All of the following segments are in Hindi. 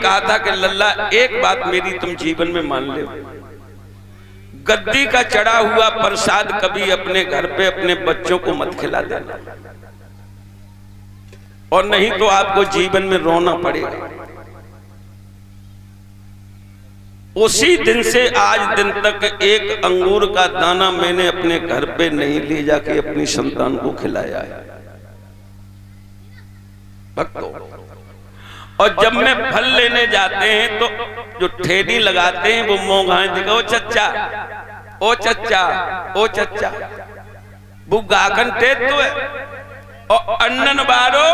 कहा था कि लल्ला एक बात मेरी तुम जीवन में मान ले, गद्दी का चढ़ा हुआ प्रसाद कभी अपने घर पे अपने बच्चों को मत खिला देना, और नहीं तो आपको जीवन में रोना पड़ेगा। उसी दिन से आज दिन तक एक अंगूर का दाना मैंने अपने घर पे नहीं ले जाके अपनी संतान को खिलाया है भक्तों। और जब मैं फल लेने जाते हैं तो जो ठेली लगाते हैं वो मोंघाएं दिखा, ओ चच्चा ओ चच्चा ओ चच्चा, वो गागन टेत तो है और अन्नन बारो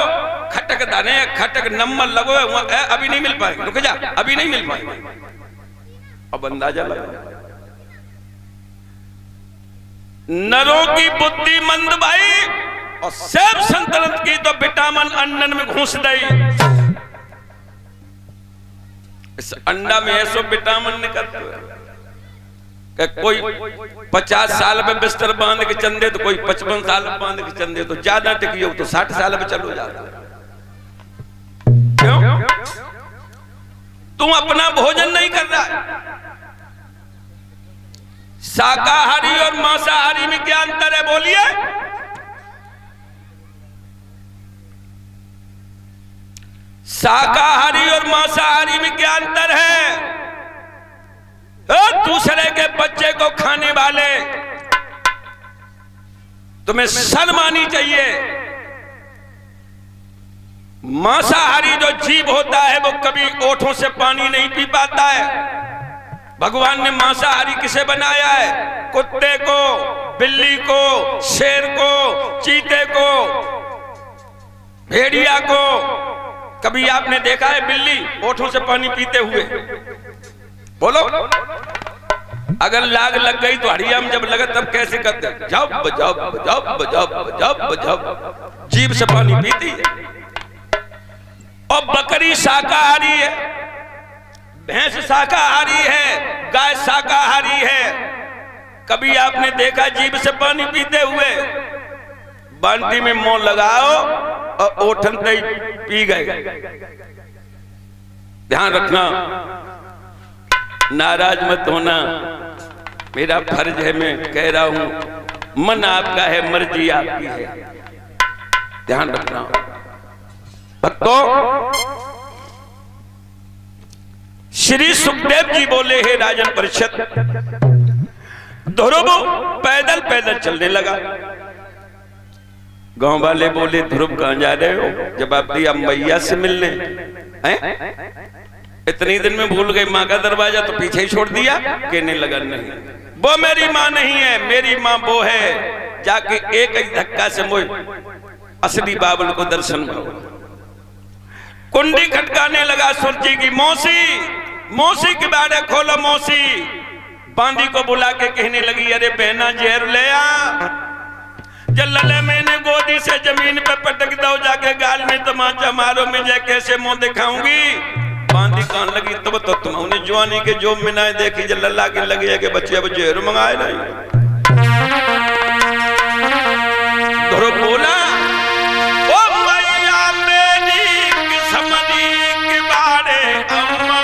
खटक दाने खटक नंबर लगो है, अभी नहीं मिल पाएंगे, रुक जा अभी नहीं मिल पाएंगे। अब अंदाजा लगा नरों की बुद्धि मंद भाई, और सेब संतुलन की तो विटामिन अन्नन में घुस गई। इस अंडा में ऐसो विटामिन निकलते कि कोई 50 साल में बिस्तर बांध के चंदे तो कोई 55 साल में बांध के चंदे, तो ज्यादा टिकी हो तो 60 साल में चलो जाता। क्यों? तुम अपना भोजन नहीं कर रहा है। शाकाहारी और मांसाहारी में क्या अंतर है बोलिए? शाकाहारी और मांसाहारी में क्या अंतर है? दूसरे के बच्चे को खाने वाले तुम्हें शर्म आनी चाहिए। मांसाहारी जो जीव होता है वो कभी ओठों से पानी नहीं पी पाता है। भगवान ने मांसाहारी किसे बनाया है? कुत्ते को, बिल्ली को, शेर को, चीते को, भेड़िया को। कभी आपने देखा है बिल्ली ओठों से पानी पीते हुए? बोलो, अगर लाग लग गई तो हड़िया में जब लगा तब कैसे करते? जब जब जब जब जब जब जीभ से पानी पीती है। और बकरी शाकाहारी है, भैंस शाकाहारी है, गाय शाकाहारी है। कभी आपने देखा जीभ से पानी पीते हुए? बाल्टी में मुंह लगाओ और ओठन तई पी गए। ध्यान रखना, नाराज मत होना, मेरा फर्ज है, मैं कह रहा हूं। मन आपका है, मर्जी आपकी है, ध्यान रखना भक्तों। श्री सुखदेव जी बोले, हे राजन परीक्षित, ध्रुव पैदल पैदल चलने लगा। गांव वाले बोले, ध्रुव कहां जा रहे हो? जवाब दिया, मैया से मिलने। इतनी दिन में भूल गए माँ का दरवाजा तो पीछे ही छोड़ दिया। कहने लगा, नहीं वो मेरी माँ नहीं है, मेरी माँ वो है। जाके एक एक धक्का से मोह असली बाबुल को दर्शन दो। कुंडी खटकाने लगा सुरजी की, मौसी मौसी के बारे खोलो मौसी। बांदी को बुला के कहने लगी, अरे बहना जहर ले आ। जल्लले मैंने गोदी से जमीन पे पटक दो, जाके गाल में तमाचा मारो, मुझे कैसे मुंह दिखाऊंगी। बांदी कान लगी, तब तो तुमने जवानी के जो मिनाए देखी, जल्ला के लगे कि बच्चे अब जहर मंगाए नहीं। ध्रुव बोला, ओ मैया मेरी किस्मती के बारे अम्मा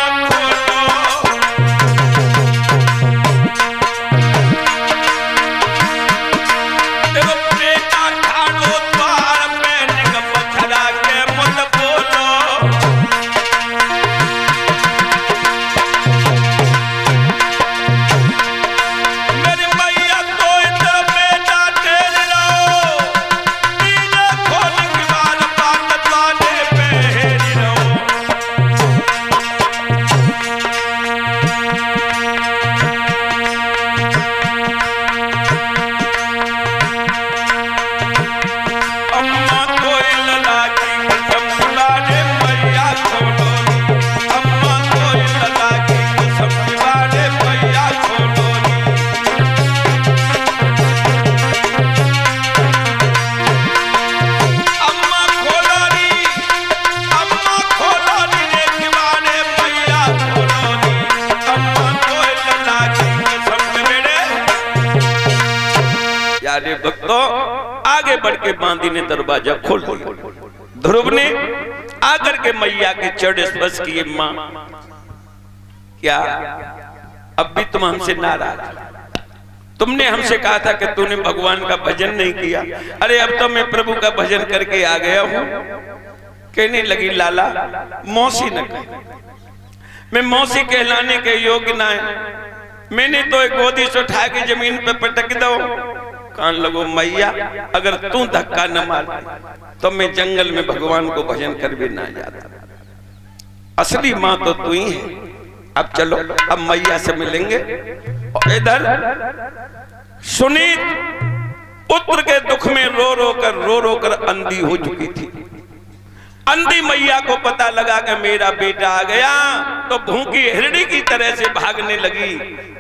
भक्तों, आगे बढ़ के बांदी ने दरवाजा खोल दिया। ध्रुव ने आकर के मैया के चरण स्पर्श किए। मां क्या अब भी तुम हमसे नाराज? तुमने हमसे कहा था कि तूने भगवान का भजन नहीं किया। अरे अब तो मैं प्रभु का भजन करके आ गया हूं। कहने लगी लाला मौसी न कह, मैं मौसी कहलाने के योग्य ना है। मैंने तो एक गोदी से उठा के जमीन पे पटक दो। कान लगो मैया, अगर तू धक्का न मार तो मैं जंगल में भगवान को भजन कर भी ना जाता। असली मां तो तू ही है। अब चलो, अब मैया से मिलेंगे। और इधर सुनीत पुत्र के दुख में रो रो कर अंधी हो चुकी थी। अंधी मैया को पता लगा कि मेरा बेटा आ गया तो भूखी हिरणी की तरह से भागने लगी।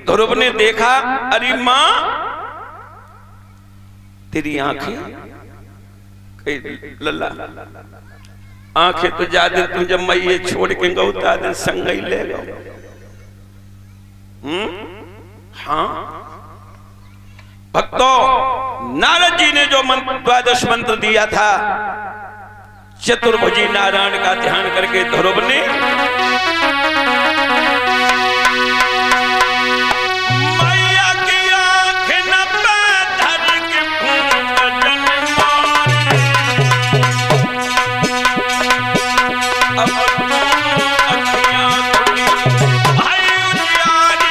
ध्रुव ने देखा, अरे मां तेरी आंखें, लल्ला आंखें तो ज्यादा तू जब मैये छोड़ के गौ तादे संग ही ले गो। हाँ भक्तों, नारद जी ने जो द्वादश मंत्र दिया था, चतुर्भुजी नारायण का ध्यान करके ध्रुव ने मैया की आंख न धर के जन मारे। अब अखियां खुली भाई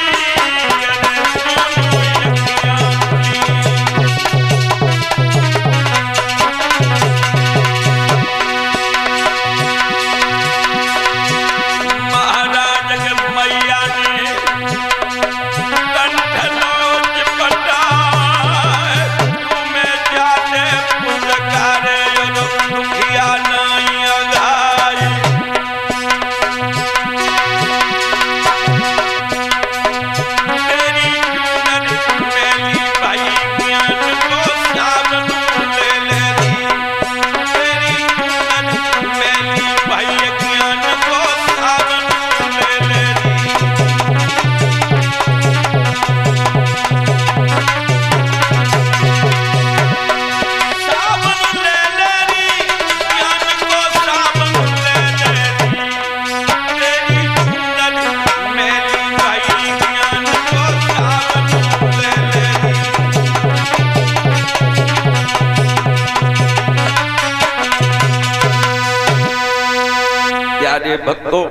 उजियारी, भक्तों,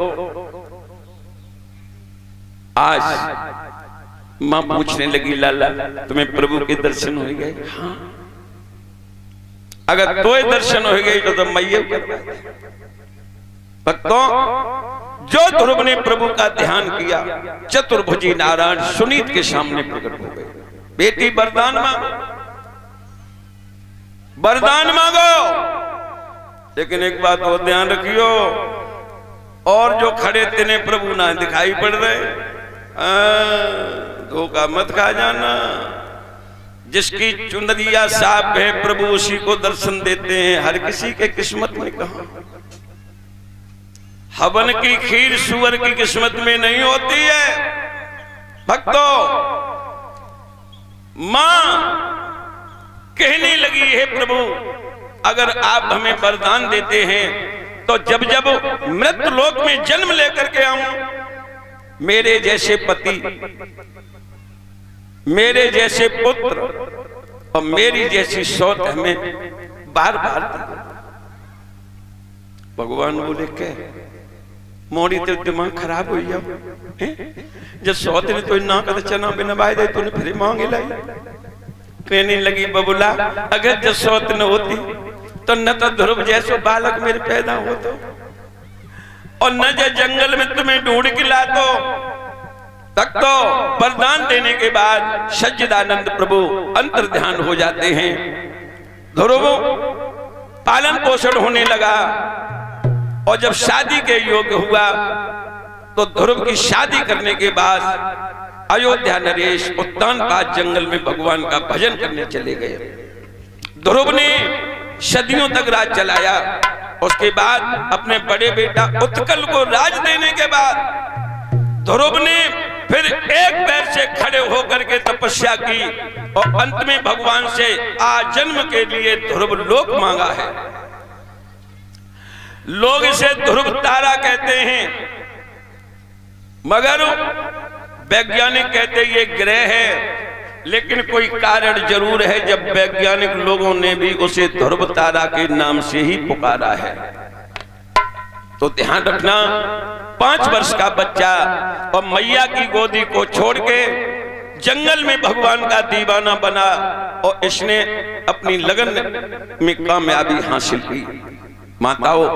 आज मां पूछने लगी, लाला तुम्हें प्रभु के दर्शन हो गए? हाँ। अगर तो दर्शन हो गए तो मैया करवा दे। भक्तों, जो ध्रुव ने प्रभु का ध्यान किया, चतुर्भुजी नारायण सुनीत के सामने प्रकट हो गए। बेटी वरदान मांगो, वरदान मांगो, लेकिन एक बात और ध्यान रखियो, और जो खड़े तेने प्रभु ना दिखाई पड़ रहे, धोखा मत खा जाना। जिसकी चुनरिया साफ है प्रभु उसी को दर्शन देते हैं। हर किसी के किस्मत में कहा, हवन की खीर सुअर की किस्मत में नहीं होती है। भक्तों, मां कहने लगी, हे प्रभु अगर आप हमें वरदान देते हैं तो जब जब मृत्यु लोक में जन्म लेकर के आऊं, मेरे जैसे पति, मेरे जैसे पुत्र और मेरी जैसी सौत हमें बार बार। भगवान बोले क्या मोड़ी तो दिमाग खराब हो जाओ, जब सौत ने तो ना कर चना बिना बाय दे तूने फिर मांगे लाई। कहने लगी, बबुला अगर जब सौत न होती तो न तो ध्रुव जैसो बालक मेरे पैदा हो तो, और न जो जंगल में तुम्हें ढूंढ के ला तो। तक तो वरदान देने के बाद सच्चिदानंद प्रभु अंतर ध्यान हो जाते हैं। ध्रुव पालन पोषण होने लगा, और जब शादी के योग्य हुआ तो ध्रुव की शादी करने के बाद अयोध्या नरेश उत्तानपाद जंगल में भगवान का भजन करने चले गए। ध्रुव ने सदियों तक राज चलाया। उसके बाद अपने बड़े बेटा उत्कल को राज देने के बाद ध्रुव ने फिर एक पैर से खड़े होकर के तपस्या की, और अंत में भगवान से आजन्म के लिए ध्रुव लोक मांगा है। लोग इसे ध्रुव तारा कहते हैं, मगर वैज्ञानिक कहते ये ग्रह है। लेकिन कोई कारण जरूर है जब वैज्ञानिक लोगों ने भी उसे ध्रुव तारा के नाम से ही पुकारा है। तो ध्यान रखना, 5 वर्ष का बच्चा और मैया की गोदी को छोड़ के जंगल में भगवान का दीवाना बना और इसने अपनी लगन में कामयाबी हासिल की। माताओं,